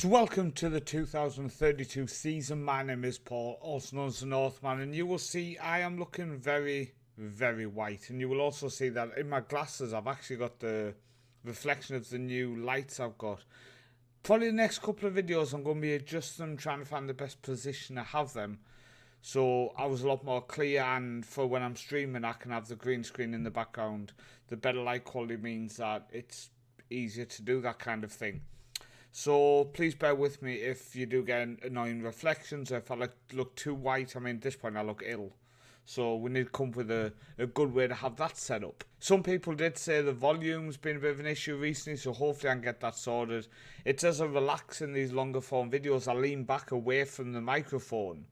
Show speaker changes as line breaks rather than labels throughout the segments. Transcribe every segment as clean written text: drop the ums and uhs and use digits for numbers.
So welcome to the 2032 season. My name is Paul, also known as the Northman, and you will see I am looking very, very white. And you will also see that in my glasses I've actually got the reflection of the new lights I've got. Probably the next couple of videos I'm going to be adjusting them, trying to find the best position to have them. So I was a lot more clear, and for when I'm streaming I can have the green screen in the background. The better light quality means that it's easier to do that kind of thing. So please bear with me if you do get annoying reflections, or if I look too white. I mean, at this point I look ill. So we need to come up with a good way to have that set up. Some people did say the volume's been a bit of an issue recently, so hopefully I can get that sorted. It does a relax in these longer form videos. I lean back away from the microphone.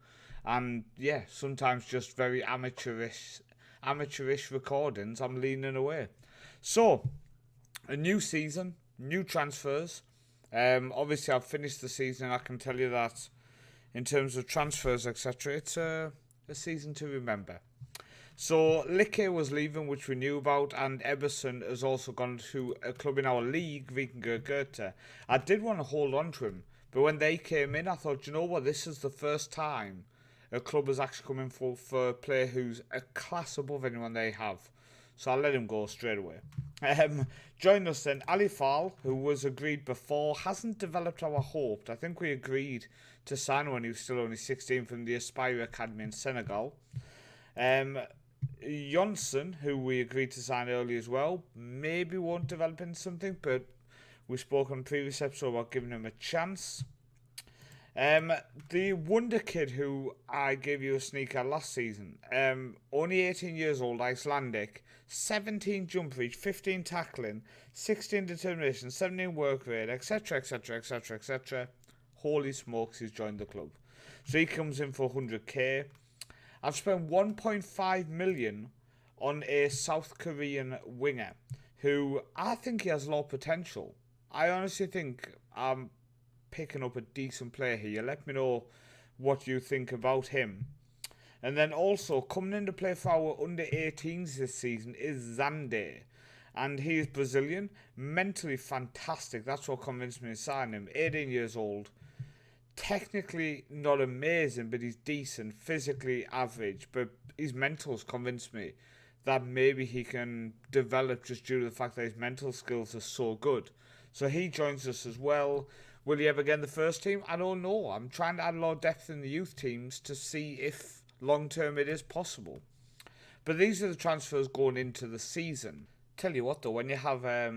And yeah, sometimes just very amateurish recordings, I'm leaning away. So, a new season, new transfers. Obviously I've finished the season, and I can tell you that in terms of transfers, etc., it's a season to remember. So Likke was leaving, which we knew about, and Eberson has also gone to a club in our league, Vikingur Goethe. I did want to hold on to him, but when they came in I thought, you know what, this is the first time a club has actually come in for a player who's a class above anyone they have. So I'll let him go straight away. Join us then, Ali Fall, who was agreed before, hasn't developed how I hoped. I think we agreed to sign him when he was still only 16 from the Aspire Academy in Senegal. Jonsson, who we agreed to sign early as well, maybe won't develop into something, but we spoke on the previous episode about giving him a chance. The wonder kid who I gave you a sneaker last season, only 18 years old, Icelandic, 17 jump reach, 15 tackling, 16 determination, 17 work rate, etc, etc, etc, etc. Holy smokes, he's joined the club. So he comes in for 100k. I've spent 1.5 million on a South Korean winger who I think he has a lot of potential. I honestly think I'm picking up a decent player here. Let me know what you think about him. And then also coming into play for our under 18s this season is Zande, and he is Brazilian, mentally fantastic. That's what convinced me to sign him. 18 years old, technically not amazing, but he's decent, physically average, but his mentals convinced me that maybe he can develop just due to the fact that his mental skills are so good. So he joins us as well. Will he ever get in the first team? I don't know. I'm trying to add a lot of depth in the youth teams to see if long term it is possible. But these are the transfers going into the season. Tell you what though, when you have a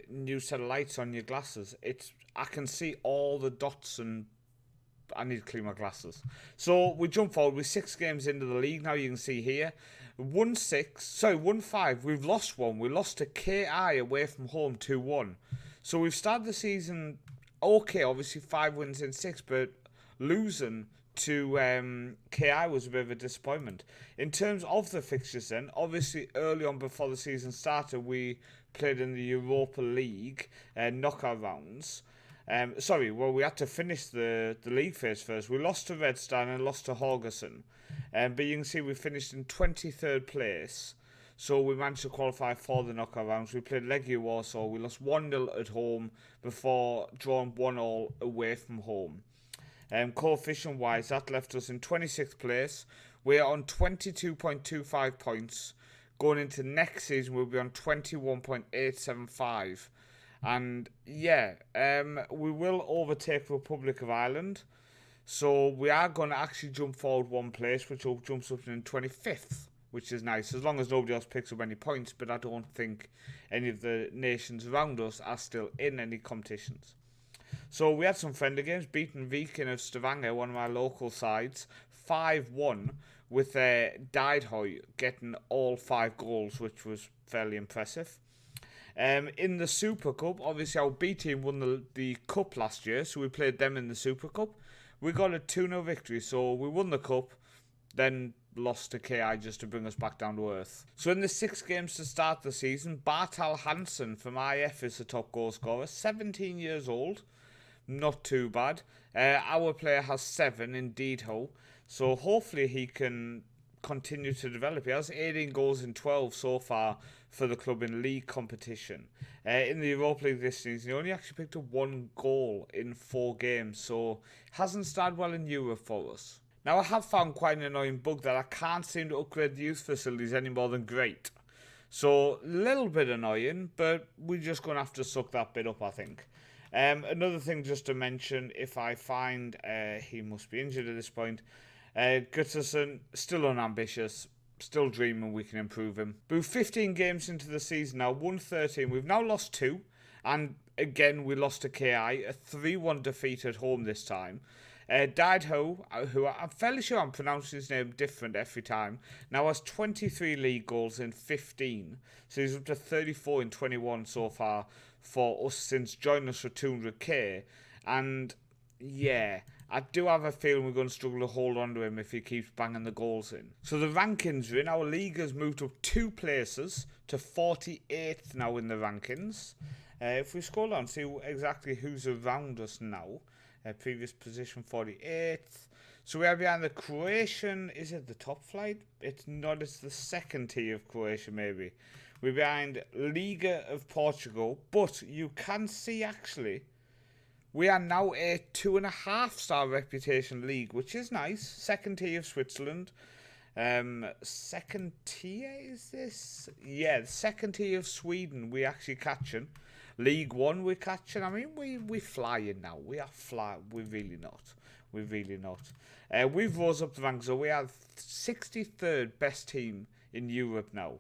new set of lights on your glasses, I can see all the dots, and I need to clean my glasses. So we jump forward with 6 games into the league now. You can see here 1-5. We've lost one. We lost to KI away from home 2-1. So we've started the season okay, obviously 5 wins in 6, but losing to KI was a bit of a disappointment. In terms of the fixtures then, obviously early on before the season started, we played in the Europa League knockout rounds. We had to finish the league phase first. We lost to Red Star and lost to Haugesund. But you can see we finished in 23rd place. So we managed to qualify for the knockout rounds. We played Legia Warsaw. We lost 1-0 at home before drawing 1-1 away from home. Coefficient wise, that left us in 26th place. We're on 22.25 points. Going into next season, we'll be on 21.875. And yeah, we will overtake Republic of Ireland. So we are going to actually jump forward 1 place, which will jump up in 25th. Which is nice, as long as nobody else picks up any points, but I don't think any of the nations around us are still in any competitions. So we had some friendly games, beating Viking of Stavanger, one of my local sides, 5-1, with Deidhoy getting all 5 goals, which was fairly impressive. In the Super Cup, obviously our B team won the Cup last year, so we played them in the Super Cup. We got a 2-0 victory, so we won the Cup, then lost to KI just to bring us back down to earth. So in the 6 games to start the season, Bartal Hansen from IF is the top goal scorer, 17 years old, not too bad. Our player has 7 in Deedho, so hopefully he can continue to develop. He has 18 goals in 12 so far for the club in league competition. In the Europa League this season, he only actually picked up 1 goal in 4 games, so hasn't started well in Europe for us. Now, I have found quite an annoying bug that I can't seem to upgrade the youth facilities any more than great. So, a little bit annoying, but we're just going to have to suck that bit up, I think. Another thing just to mention, if I find he must be injured at this point, Gutterson, still unambitious, still dreaming we can improve him. But with 15 games into the season now, won 13, we've now lost 2, and again we lost to KI, a 3-1 defeat at home this time. Dideho, who I'm fairly sure I'm pronouncing his name different every time, now has 23 league goals in 15. So he's up to 34 in 21 so far for us since joining us for 200k. And yeah, I do have a feeling we're going to struggle to hold on to him if he keeps banging the goals in. So the rankings are in. Our league has moved up 2 places to 48th now in the rankings. If we scroll down, see exactly who's around us now. Previous position 48th. So we are behind the Croatian. Is it the top flight? It's not. It's the second tier of Croatia, maybe. We're behind Liga of Portugal. But you can see, actually, we are now a 2.5-star reputation league, which is nice. Second tier of Switzerland. Second tier, is this? Yeah, the second tier of Sweden we're actually catching. League 1 we're catching. I mean, we're flying now. We are flying. We're really not. We're really not. We've rose up the ranks, so we are 63rd best team in Europe now,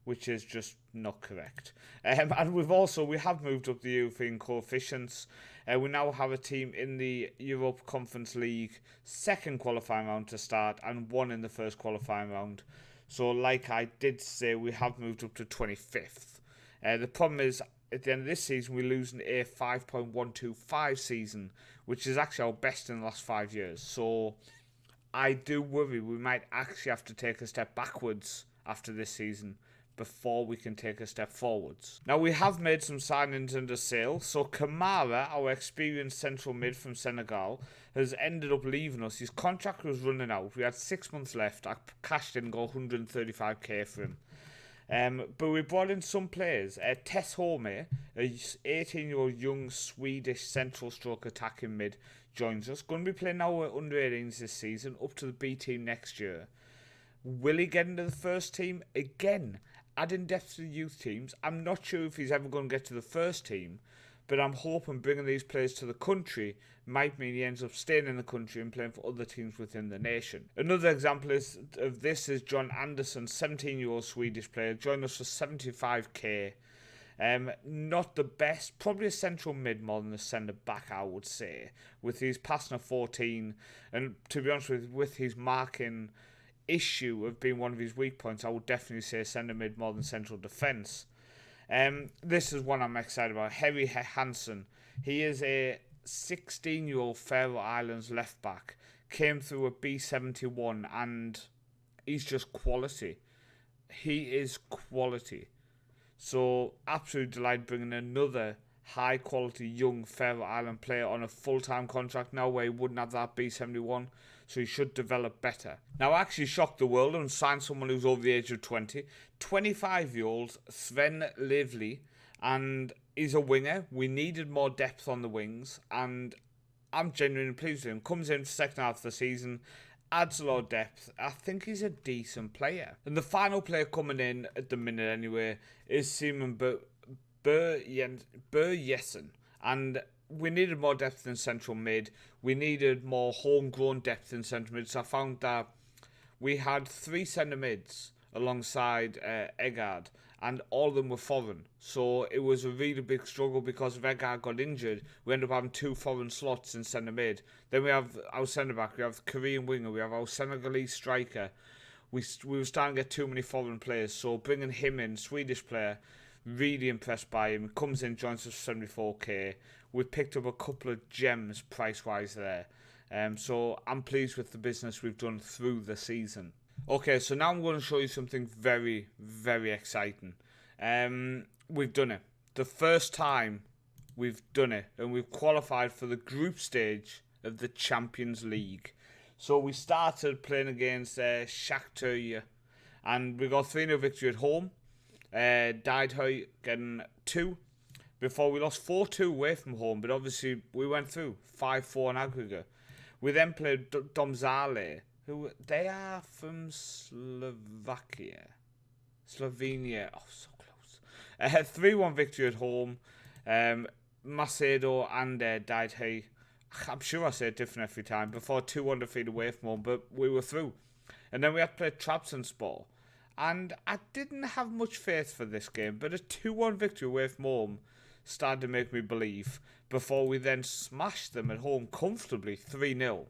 which is just not correct. And we have moved up the European coefficients. We now have a team in the Europa Conference League, second qualifying round to start, and 1 in the first qualifying round. So, like I did say, we have moved up to 25th. The problem is, at the end of this season, we're losing a 5.125 season, which is actually our best in the last 5 years. So I do worry we might actually have to take a step backwards after this season before we can take a step forwards. Now, we have made some signings under sale. So Kamara, our experienced central mid from Senegal, has ended up leaving us. His contract was running out. We had 6 months left. I cashed in and got 135k for him. But we brought in some players. Tess Home, a 18-year-old young Swedish central stroke attacking mid, joins us. Going to be playing our under-18s this season, up to the B team next year. Will he get into the first team? Again, adding depth to the youth teams. I'm not sure if he's ever going to get to the first team, but I'm hoping bringing these players to the country might mean he ends up staying in the country and playing for other teams within the nation. Another example of this is John Anderson, 17-year-old Swedish player, joined us for 75k. Not the best, probably a central mid more than a centre back, I would say, with his passing of 14, and to be honest with his marking issue of being one of his weak points, I would definitely say centre mid more than central defence. This is one I'm excited about. Harry Hansen. He is a 16-year-old Faroe Islands left back. Came through a B71 and he's just quality. He is quality. So absolutely delighted bringing another high quality young Faroe Island player on a full-time contract now where he wouldn't have that B71. So he should develop better. Now, I actually shocked the world and signed someone who's over the age of 20. 25-year-old Sven Lively, and he's a winger. We needed more depth on the wings, and I'm genuinely pleased with him. Comes in for the second half of the season, adds a lot of depth. I think he's a decent player. And the final player coming in at the minute anyway is Simon Börjesen. And we needed more depth in central mid. We needed more homegrown depth in central mid. So I found that we had 3 centre mids alongside Egard, and all of them were foreign. So it was a really big struggle because if Egard got injured, we ended up having 2 foreign slots in centre mid. Then we have our centre back, we have Korean winger, we have our Senegalese striker. We were starting to get too many foreign players. So bringing him in, Swedish player, really impressed by him. Comes in, joins us for 74k. We've picked up a couple of gems price-wise there. So I'm pleased with the business we've done through the season. Okay, so now I'm going to show you something very, very exciting. We've done it. The first time we've done it. And we've qualified for the group stage of the Champions League. So we started playing against Shakhtar, and we got 3-0 victory at home. Died getting 2 before we lost 4-2 away from home, but obviously we went through 5-4 in aggregate. We then played Domzale, who they are from Slovenia. Oh, so close. 3-1 victory at home. Macedo and Died. I'm sure I say it different every time. Before 2-1 defeat away from home, but we were through. And then we had to play Trabzonspor. And I didn't have much faith for this game, but a 2-1 victory away from home started to make me believe, before we then smashed them at home comfortably 3-0.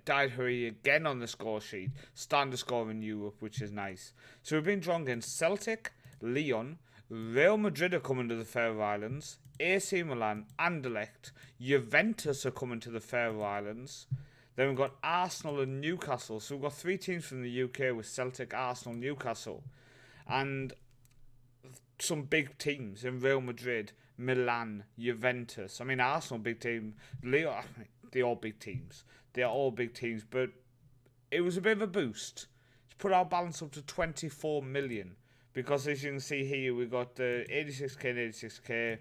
Died again on the score sheet, starting to score in Europe, which is nice. So we've been drawn against Celtic, Lyon, Real Madrid are coming to the Faroe Islands, AC Milan, Anderlecht, Juventus are coming to the Faroe Islands. Then we've got Arsenal and Newcastle. So we've got 3 teams from the UK with Celtic, Arsenal, Newcastle. And some big teams in Real Madrid, Milan, Juventus. I mean, Arsenal, big team. Leo, they're all big teams. They're all big teams. But it was a bit of a boost to put our balance up to 24 million. Because as you can see here, we got the 86k and 86k.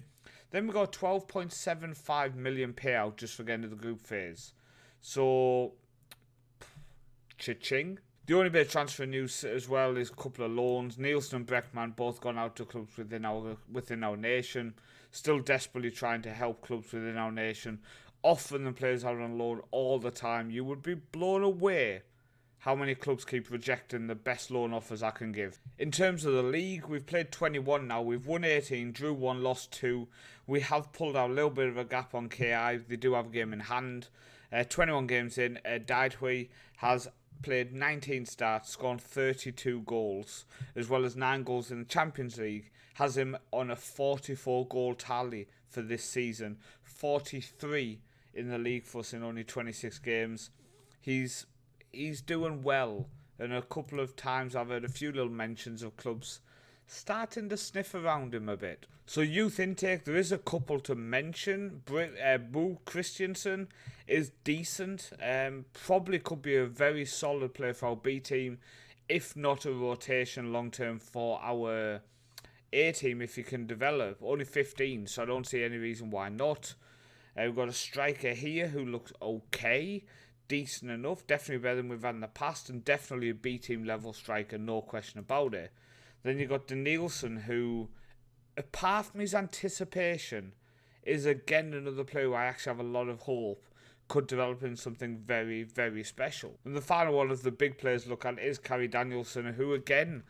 Then we got 12.75 million payout just for getting to the group phase. So, cha-ching. The only bit of transfer news as well is a couple of loans. Nielsen and Breckman both gone out to clubs within our nation. Still desperately trying to help clubs within our nation. Offering them players out on loan all the time. You would be blown away how many clubs keep rejecting the best loan offers I can give. In terms of the league, we've played 21 now. We've won 18, drew 1, lost 2. We have pulled out a little bit of a gap on KI. They do have a game in hand. 21 games in, Daidhui has played 19 starts, scored 32 goals, as well as 9 goals in the Champions League. Has him on a 44 goal tally for this season. 43 in the league for us in only 26 games. He's doing well, and a couple of times I've heard a few little mentions of clubs starting to sniff around him a bit. So youth intake, there is a couple to mention. Bo Christiansen is decent. Probably could be a very solid player for our B team, if not a rotation long term for our A team if he can develop. Only 15, so I don't see any reason why not. We've got a striker here who looks okay. Decent enough, definitely better than we've had in the past, and definitely a B team level striker, no question about it. Then you've got Danielson, who, apart from his anticipation, is again another player where I actually have a lot of hope could develop into something very, very special. And the final one of the big players to look at is Carrie Danielson, who again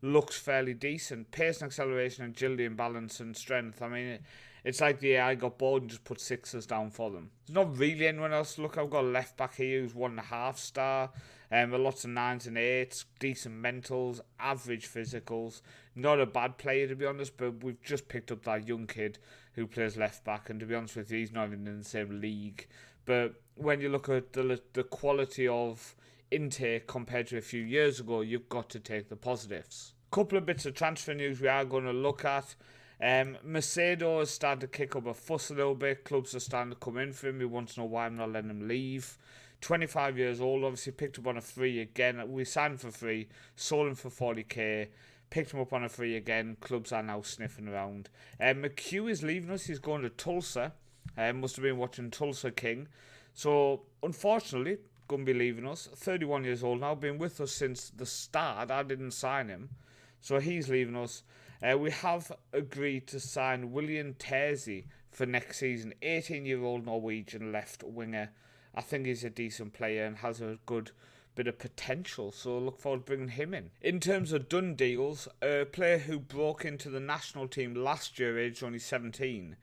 looks fairly decent. Pace and acceleration, agility and balance and strength. I mean, it's like the AI got bored and just put 6s down for them. There's not really anyone else to look at. I've got a left back here who's 1.5 star. Lots of 9s and 8s, decent mentals, average physicals. Not a bad player, to be honest, but we've just picked up that young kid who plays left back, and to be honest with you, he's not even in the same league. But when you look at the quality of intake compared to a few years ago, you've got to take the positives. Couple of bits of transfer news we are going to look at. Macedo has started to kick up a fuss a little bit. Clubs are starting to come in for him. He wants to know why I'm not letting him leave. 25 years old, obviously picked up on a free again. We signed for free, sold him for 40k, picked him up on a free again. Clubs are now sniffing around. McHugh is leaving us. He's going to Tulsa. Must have been watching Tulsa King. So, unfortunately, going to be leaving us. 31 years old now, been with us since the start. I didn't sign him. So he's leaving us. We have agreed to sign William Tersey for next season. 18-year-old Norwegian left winger. I think he's a decent player and has a good bit of potential, so look forward to bringing him in. In terms of done deals, a player who broke into the national team last year, aged only 17,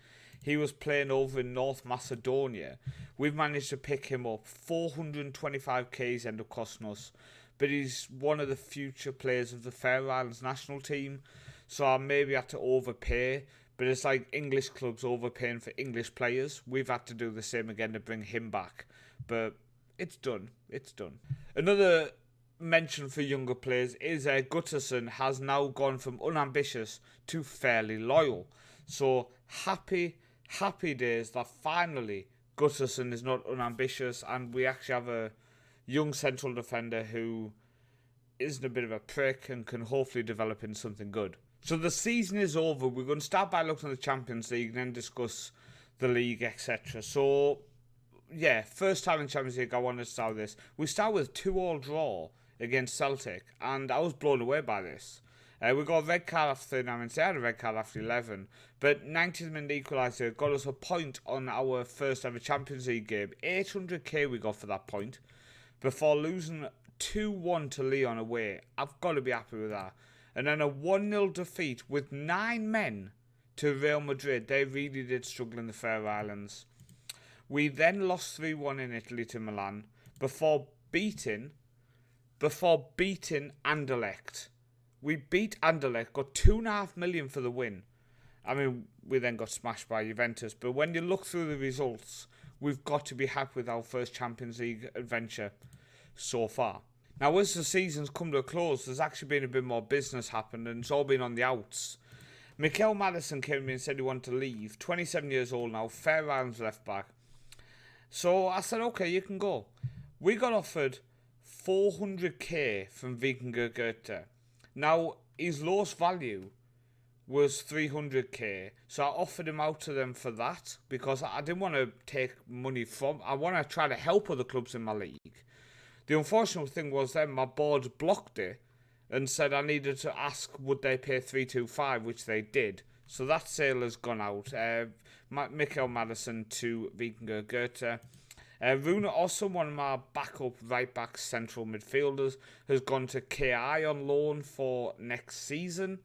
he was playing over in North Macedonia. We've managed to pick him up. 425k he's ended up costing us, but he's one of the future players of the Faroe Islands national team, so I maybe had to overpay. But it's like English clubs overpaying for English players. We've had to do the same again to bring him back. But it's done. It's done. Another mention for younger players is Gutterson has now gone from unambitious to fairly loyal. So happy days that finally Gutterson is not unambitious, and we actually have a young central defender who isn't a bit of a prick and can hopefully develop into something good. So the season is over. We're going to start by looking at the Champions League and then discuss the league, etc. So, yeah, first time in Champions League, I want to start with this. We start with 2-2 draw against Celtic, and I was blown away by this. We got a red card after 39 minutes. They had a red card after 11. But 90th minute equaliser got us a point on our first ever Champions League game. 800k we got for that point. Before losing 2-1 to Lyon away. I've got to be happy with that. And then a 1-0 defeat with 9 men to Real Madrid. They really did struggle in the Faroe Islands. We then lost 3-1 in Italy to Milan. Before beating Anderlecht. We beat Anderlecht, got 2.5 million for the win. I mean, we then got smashed by Juventus. But when you look through the results, we've got to be happy with our first Champions League adventure so far. Now, as the season's come to a close, there's actually been a bit more business happened, and it's all been on the outs. Mikel Madison came to me and said he wanted to leave. 27 years old now, Faroe Islands left back. So I said, okay, you can go. We got offered 400k from Vikingur Goethe. Now, his lowest value was 300k, so I offered him out to them for that, because I didn't want to take money from... I want to try to help other clubs in my league. The unfortunate thing was then my board blocked it and said I needed to ask would they pay 325, which they did. So that sale has gone out. Mikel Madison to Vikingur Goethe. Rune Osson, one of my backup right-back central midfielders, has gone to KI on loan for next season.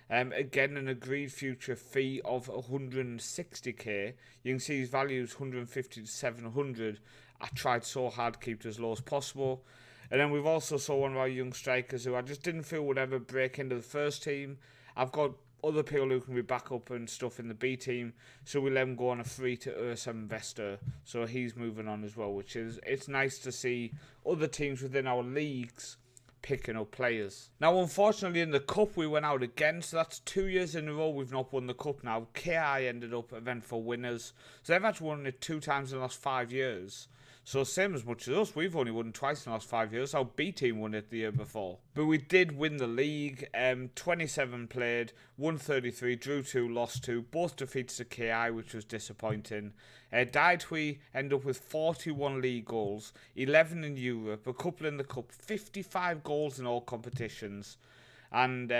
Again, an agreed future fee of 160k. You can see his value is 150 to 700. I tried so hard to keep it as low as possible. And then we've also saw one of our young strikers who I just didn't feel would ever break into the first team. I've got other people who can be back up and stuff in the B team, so we let him go on a free to Ursa investor. So he's moving on as well, which is, it's nice to see other teams within our leagues picking up players. Now, unfortunately, in the cup we went out again, so that's 2 years in a row we've not won the cup now. KI ended up eventful winners, so they've actually won it 2 times in the last 5 years. So same as much as us, we've only won twice in the last 5 years. Our B team won it the year before. But we did win the league. 27 played, won 33, drew 2, lost 2. Both defeats to KI, which was disappointing. Daitwi ended up with 41 league goals, 11 in Europe, a couple in the cup, 55 goals in all competitions. And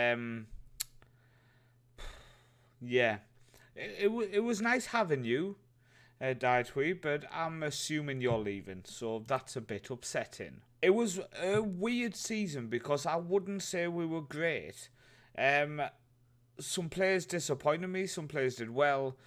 yeah, it was nice having you. Daitwi, but I'm assuming you're leaving, so that's a bit upsetting. It was a weird season because I wouldn't say we were great. Some players disappointed me, some players did well.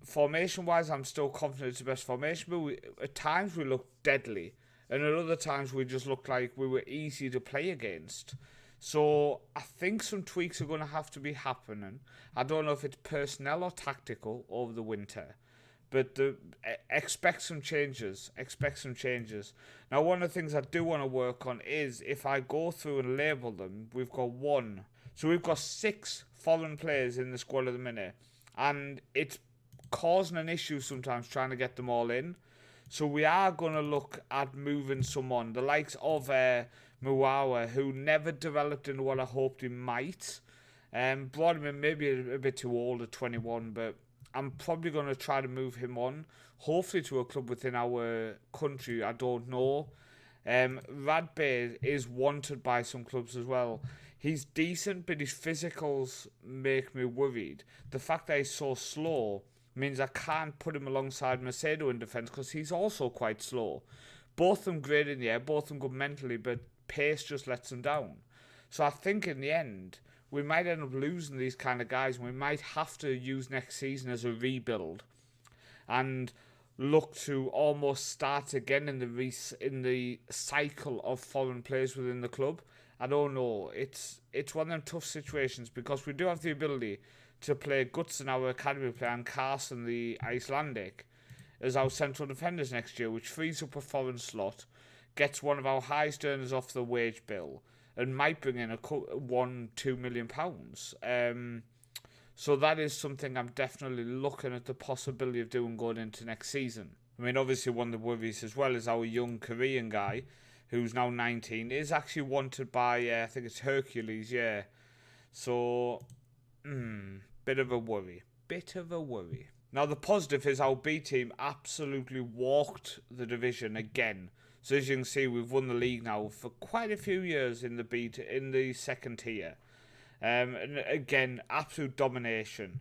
Formation-wise, I'm still confident it's the best formation, but at times we looked deadly, and at other times we just looked like we were easy to play against. So I think some tweaks are going to have to be happening. I don't know if it's personnel or tactical over the winter. But expect some changes. Expect some changes. Now, one of the things I do want to work on is if I go through and label them, we've got 1. So we've got 6 foreign players in the squad at the minute. And it's causing an issue sometimes trying to get them all in. So we are going to look at moving someone. The likes of Muawa, who never developed into what I hoped he might. Brought him in maybe a bit too old at 21, but I'm probably going to try to move him on, hopefully to a club within our country. I don't know. Radbe is wanted by some clubs as well. He's decent, but his physicals make me worried. The fact that he's so slow means I can't put him alongside Macedo in defence because he's also quite slow. Both of them great in the air, both of them good mentally, but pace just lets them down. So I think in the end, we might end up losing these kind of guys, and we might have to use next season as a rebuild and look to almost start again in the cycle of foreign players within the club. I don't know. It's one of them tough situations because we do have the ability to play Gutzen, our academy player, and Carson, the Icelandic, as our central defenders next year, which frees up a foreign slot, gets one of our highest earners off the wage bill, and might bring in £1-2 million. So that is something I'm definitely looking at the possibility of doing going into next season. I mean, obviously one of the worries as well is our young Korean guy, who's now 19, is actually wanted by, I think it's Hercules, yeah. So, bit of a worry. Bit of a worry. Now, the positive is our B team absolutely walked the division again. So, as you can see, we've won the league now for quite a few years in the second tier. And again, absolute domination.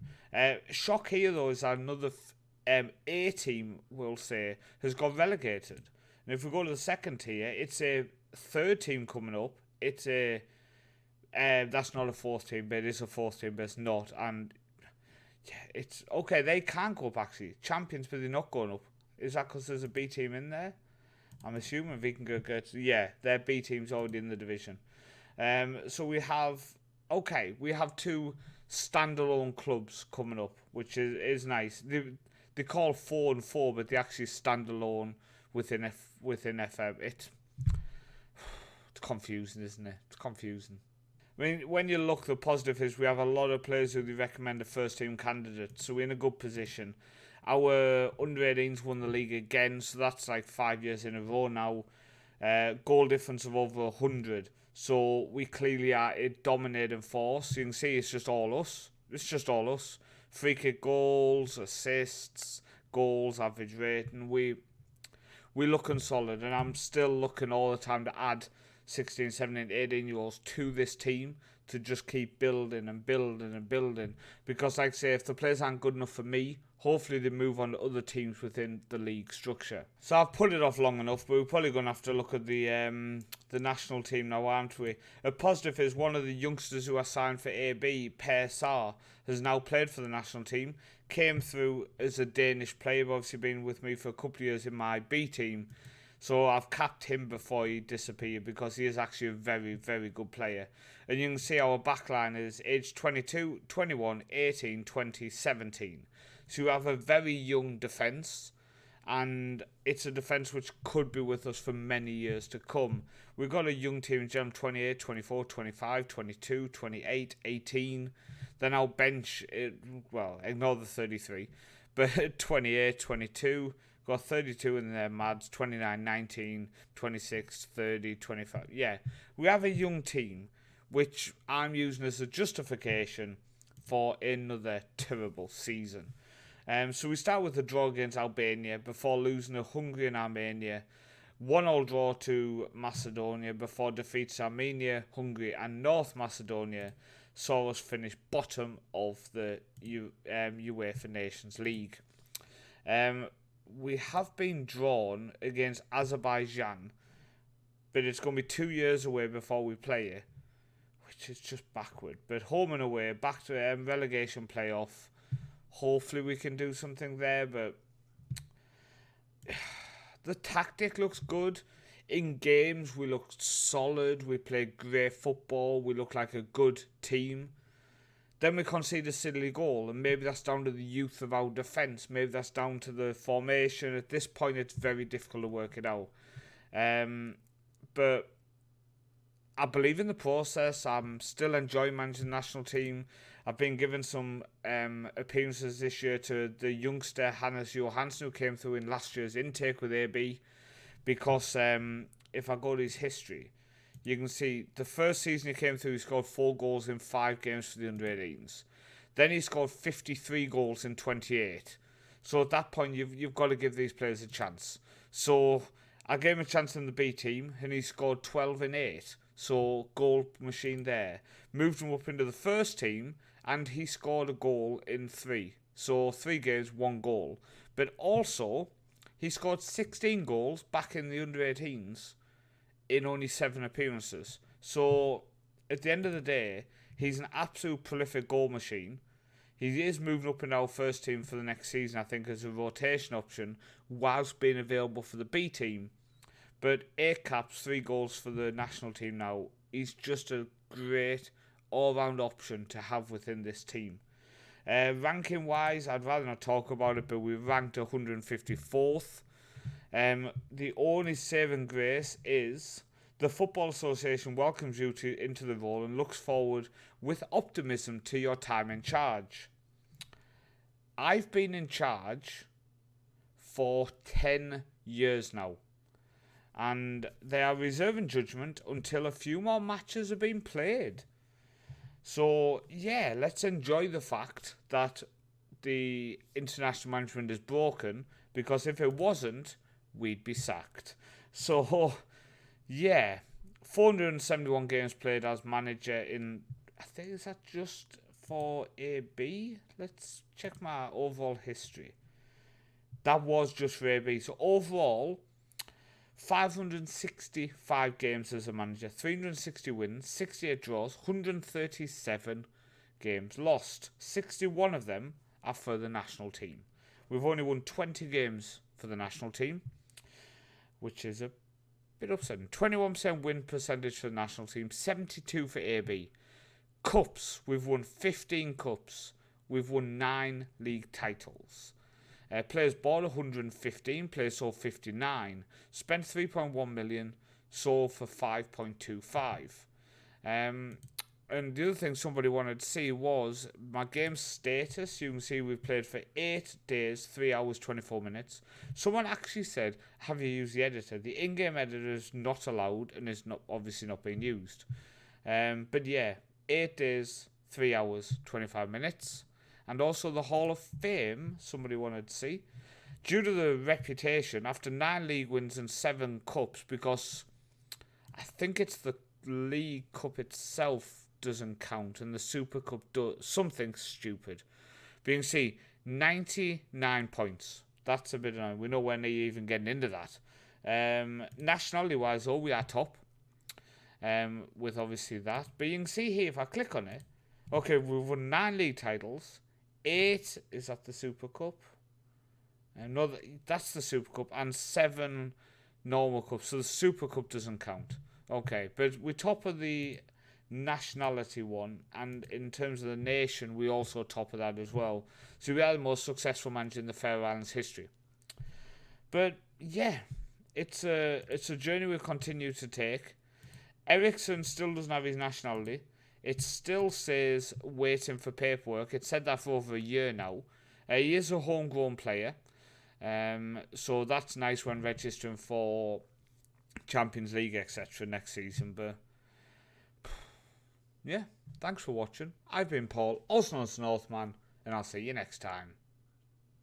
Shock here, though, is another A team, we'll say, has got relegated. And if we go to the second tier, it's a third team coming up. It's a that's not a fourth team, but it is a fourth team, but it's not. And yeah, it's okay. They can go up actually, champions, but they're not going up. Is that because there's a B team in there? I'm assuming we can go get. Yeah, their B team's already in the division. So we have two standalone clubs coming up, which is nice. They call 4 and 4, but they actually stand alone within FM. It's confusing, isn't it? It's confusing. I mean, when you look, the positive is we have a lot of players who they recommend a first-team candidate, so we're in a good position. Our under-18s won the league again, so that's like 5 years in a row now. Goal difference of over 100, so we clearly are a dominating force. You can see it's just all us. It's just all us. Free kick goals, assists, goals, average rating. We're looking solid, and I'm still looking all the time to add 16, 17, 18-year-olds to this team to just keep building and building and building. Because, like I say, if the players aren't good enough for me, hopefully they move on to other teams within the league structure. So I've put it off long enough, but we're probably going to have to look at the national team now, aren't we? A positive is one of the youngsters who are signed for AB, Per Sar, has now played for the national team. Came through as a Danish player, obviously been with me for a couple of years in my B team. So I've capped him before he disappeared because he is actually a very, very good player. And you can see our backline is age 22, 21, 18, 20, 17. So you have a very young defence. And it's a defence which could be with us for many years to come. We've got a young team in Gem 28, 24, 25, 22, 28, 18. Then our bench, ignore the 33. But 28, 22... Got 32 in there, Mads, 29, 19, 26, 30, 25. Yeah, we have a young team, which I'm using as a justification for another terrible season. So we start with a draw against Albania before losing to Hungary and Armenia. 1-1 draw to Macedonia before defeats Armenia, Hungary and North Macedonia saw us finish bottom of the UEFA Nations League. We have been drawn against Azerbaijan, but it's going to be 2 years away before we play it, which is just backward. But home and away, back to relegation playoff. Hopefully we can do something there, but the tactic looks good. In games, we look solid. We play great football. We look like a good team. Then we concede a silly goal, and maybe that's down to the youth of our defence. Maybe that's down to the formation. At this point, it's very difficult to work it out. But I believe in the process. I'm still enjoying managing the national team. I've been given some appearances this year to the youngster Hannes Johansson, who came through in last year's intake with AB. Because if I go to his history, you can see the first season he came through, he scored 4 goals in 5 games for the under-18s. Then he scored 53 goals in 28. So at that point, you've got to give these players a chance. So I gave him a chance in the B team, and he scored 12 in 8. So goal machine there. Moved him up into the first team, and he scored a goal in 3. So 3 games, 1 goal. But also, he scored 16 goals back in the under-18s. In only 7 appearances. So, at the end of the day, he's an absolute prolific goal machine. He is moving up in our first team for the next season, I think, as a rotation option, whilst being available for the B team. But 8 caps, 3 goals for the national team now. He's just a great all-round option to have within this team. Ranking-wise, I'd rather not talk about it, but we ranked 154th. The only saving grace is the Football Association welcomes you into the role and looks forward with optimism to your time in charge. I've been in charge for 10 years now. And they are reserving judgment until a few more matches have been played. So, yeah, let's enjoy the fact that the international management is broken, because if it wasn't, we'd be sacked. So, yeah, 471 games played as manager in, I think, is that just for AB? Let's check my overall history. That was just for AB. So, overall, 565 games as a manager, 360 wins, 68 draws, 137 games lost. 61 of them are for the national team. We've only won 20 games for the national team, which is a bit upsetting. 21% win percentage for the national team, 72 for AB. Cups, we've won 15 cups. We've won 9 league titles. Players bought 115, players sold 59, spent 3.1 million, sold for 5.25. And the other thing somebody wanted to see was my game status. You can see we've played for 8 days, 3 hours, 24 minutes. Someone actually said, have you used the editor? The in-game editor is not allowed and is not obviously not being used. But yeah, 8 days, 3 hours, 25 minutes. And also the Hall of Fame, somebody wanted to see. Due to the reputation, after 9 league wins and 7 cups, because I think it's the League Cup itself doesn't count, and the Super Cup does something stupid. But you can see 99 points. That's a bit annoying. We know when they're even getting into that. Nationality wise, though, we are top. With obviously that. But you can see here, if I click on it, okay, we've won 9 league titles. 8 is at the Super Cup. No, that's the Super Cup, and 7 normal cups. So the Super Cup doesn't count. Okay, but we're top of the nationality one, and in terms of the nation, we also top of that as well. So we are the most successful manager in the Faroe Islands history. But yeah, it's a journey we continue to take. Ericsson still doesn't have his nationality. It still says waiting for paperwork. It said that for over a year now. He is a homegrown player. So that's nice when registering for Champions League, etc. next season. But yeah, thanks for watching. I've been Paul, also known as Northman, and I'll see you next time.